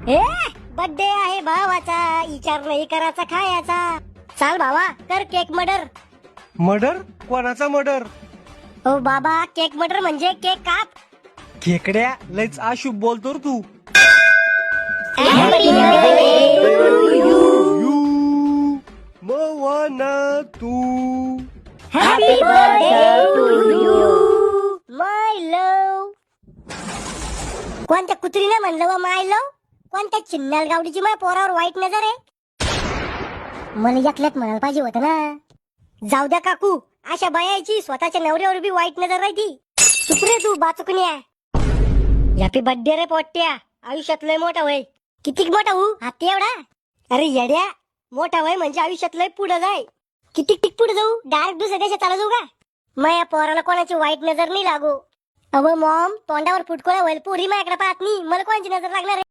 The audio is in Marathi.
ए बर्थडे आहे भावाचा, विचार नाही करायचा खायचा. चाल भावा कर केक मर्डर. मर्डर? कोणाचा मर्डर? ओ बाबा केक मर्डर म्हणजे केक काप. खेकड्या लयच अशुभ बोलतो रे तू. Happy birthday to you. यू मवाना तू. Happy birthday to you, my love. कोणत्या कुत्रीने म्हणलं व माय लव? कोणत्या चिन्नाल गावडीची माय पोरावर वाईट नजर आहे? मला एकल्यात म्हणायला पाहिजे होतं ना. जाऊ द्या काकू, अशा बायाची स्वतःच्या नवऱ्यावर बी वाईट नजर राहती. चुप रे तू बाचुकन्या. हॅपी बर्थडे रे पोट्ट्या, आयुष्यात लय मोठा होय. किती मोठा होऊ? हाती एवढा? अरे येड्या, मोठा होय म्हणजे आयुष्यात लय पुढे जाय. किती टिक पुढे जाऊ? डायरेक्ट दुसऱ्या देशात चालू जाऊ का? मग या पोराला कोणाची वाईट नजर नाही लागू. अव मॉम, तोंडावर फुटकोळा होईल पोरी माझ्याकडे पाहत नाही, मला कोणाची नजर लागणार आहे?